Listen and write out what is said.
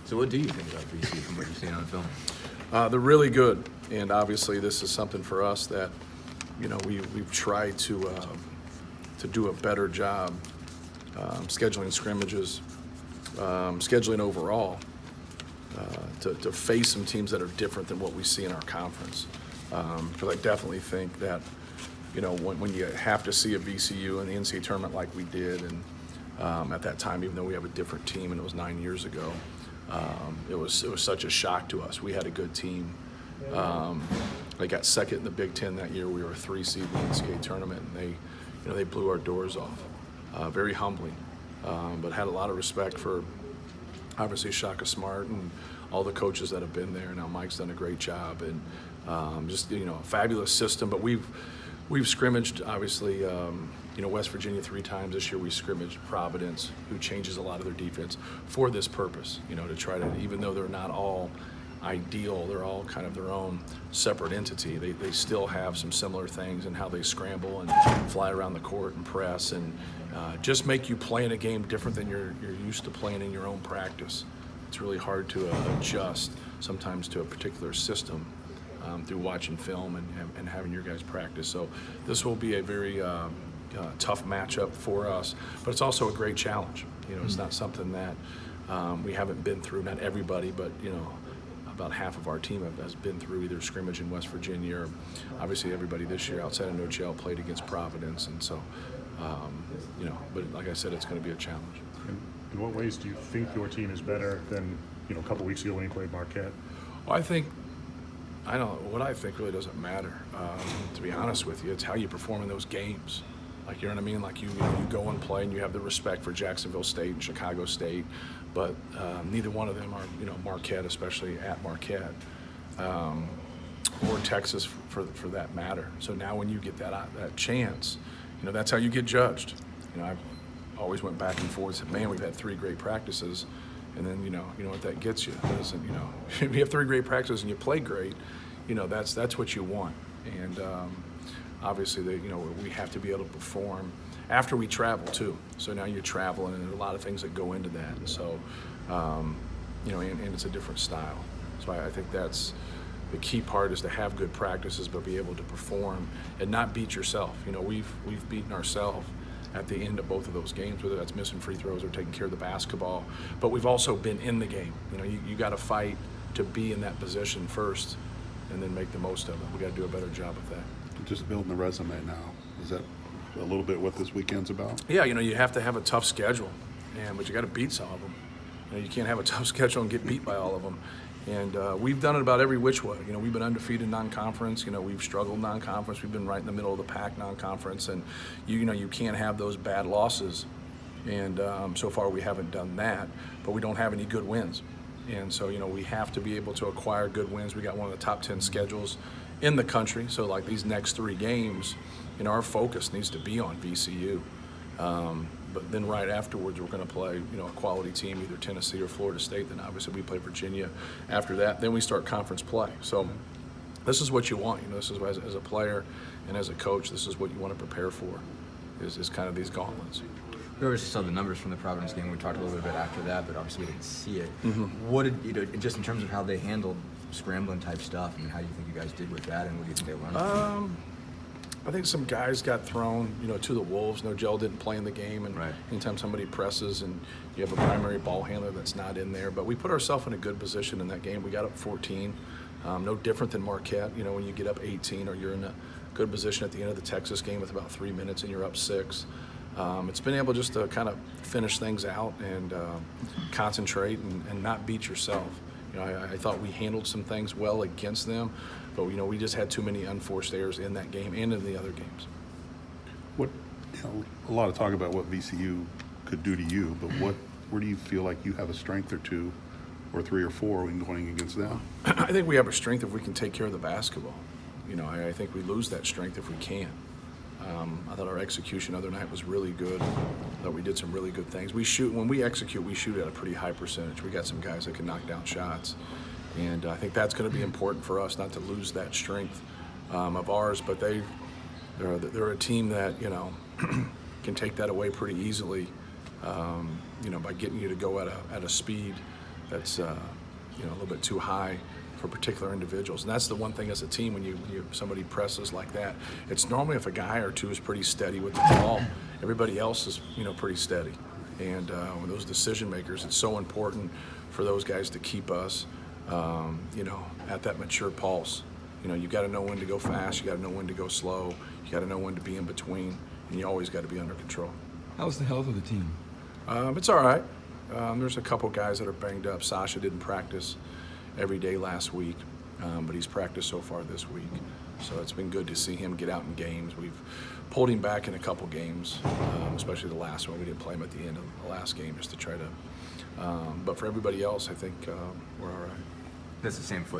So what do you think about VCU from what you've seen on film? They're really good, and obviously this is something for us that, you know, we've tried to do a better job scheduling scrimmages, scheduling overall, to face some teams that are different than what we see in our conference. Because I definitely think that, you know, when you have to see a VCU in the NCAA tournament like we did, and at that time, even though we have a different team and it was 9 years ago, it was such a shock to us. We had a good team. They got second in the Big Ten that year. We were a 3 seed in the NCAA tournament, and they blew our doors off. Very humbling, but had a lot of respect for obviously Shaka Smart and all the coaches that have been there. Now Mike's done a great job, and just, you know, a fabulous system. But we've scrimmaged obviously, you know, West Virginia 3 times this year. We scrimmaged Providence, who changes a lot of their defense for this purpose, you know, to try to, even though they're not all ideal, they're all kind of their own separate entity. They still have some similar things in how they scramble and fly around the court and press, and just make you play in a game different than you're used to playing in your own practice. It's really hard to adjust sometimes to a particular system through watching film and having your guys practice. So this will be a very tough matchup for us, but it's also a great challenge. You know, it's not something that we haven't been through. Not everybody, but, you know, about half of our team has been through either scrimmage in West Virginia, or obviously everybody this year outside of No Jail played against Providence, and so, you know, but like I said, it's going to be a challenge. In what ways do you think your team is better than, you know, a couple weeks ago when you played Marquette? Well, what I think really doesn't matter. To be honest with you, it's how you perform in those games. Like, you know what I mean? Like, you go and play, and you have the respect for Jacksonville State and Chicago State, but neither one of them are, you know, Marquette, especially at Marquette, or Texas for that matter. So now when you get that chance, you know, that's how you get judged. You know, I've always went back and forth and said, man, we've had 3 great practices, and then, you know what that gets you. It doesn't, you know, if you have 3 great practices and you play great, you know, that's what you want. And obviously, you know, we have to be able to perform after we travel too. So now you're traveling, and there are a lot of things that go into that. And so, you know, and it's a different style. So I think that's the key part, is to have good practices, but be able to perform and not beat yourself. You know, we've beaten ourselves at the end of both of those games, whether that's missing free throws or taking care of the basketball. But we've also been in the game. You know, you got to fight to be in that position first, and then make the most of it. We got to do a better job of that. Just building the resume now. Is that a little bit what this weekend's about? Yeah, you know, you have to have a tough schedule, but you got to beat some of them. You know, you can't have a tough schedule and get beat by all of them. And we've done it about every which way. You know, we've been undefeated non-conference. You know, we've struggled non-conference. We've been right in the middle of the pack non-conference. And you know, you can't have those bad losses. And so far we haven't done that, but we don't have any good wins. And so, you know, we have to be able to acquire good wins. We got one of the top 10 schedules in the country. So like these next 3 games, you know, our focus needs to be on VCU. But then right afterwards, we're going to play, you know, a quality team, either Tennessee or Florida State. Then obviously we play Virginia after that. Then we start conference play. So this is what you want. You know, this is as a player and as a coach, this is what you want to prepare for, is kind of these gauntlets. We obviously saw the numbers from the Providence game. We talked a little bit after that, but obviously we didn't see it. Mm-hmm. What did, you know, just in terms of how they handled scrambling type stuff, I mean, how do you think you guys did with that, and what do you think they learned? I think some guys got thrown, you know, to the wolves. No Gel didn't play in the game, and right. Anytime somebody presses and you have a primary ball handler that's not in there. But we put ourselves in a good position in that game. We got up 14, no different than Marquette. You know, when you get up 18, or you're in a good position at the end of the Texas game with about 3 minutes and you're up 6. It's been able just to kind of finish things out and concentrate and not beat yourself. You know, I thought we handled some things well against them, but, you know, we just had too many unforced errors in that game and in the other games. What, you know, a lot of talk about what VCU could do to you, but where do you feel like you have a strength or 2 or 3 or 4 when going against them? I think we have a strength if we can take care of the basketball. You know, I think we lose that strength if we can't. I thought our execution the other night was really good. I thought we did some really good things. When we execute, we shoot at a pretty high percentage. We got some guys that can knock down shots. And I think that's going to be important for us, not to lose that strength of ours. But they're a team that, you know, can take that away pretty easily, you know, by getting you to go at a speed that's a little bit too high for particular individuals. And that's the one thing as a team, when somebody presses like that, it's normally if a guy or two is pretty steady with the ball, everybody else is pretty steady. And with those decision makers, it's so important for those guys to keep us at that mature pulse. You got to know when to go fast, you got to know when to go slow, you got to know when to be in between, and you always got to be under control. How's the health of the team? It's all right. There's a couple guys that are banged up. Sasha didn't practice every day last week, but he's practiced so far this week. So it's been good to see him get out in games. We've pulled him back in a couple games, especially the last one. We didn't play him at the end of the last game just to try to. But for everybody else, I think we're all right. That's the same foot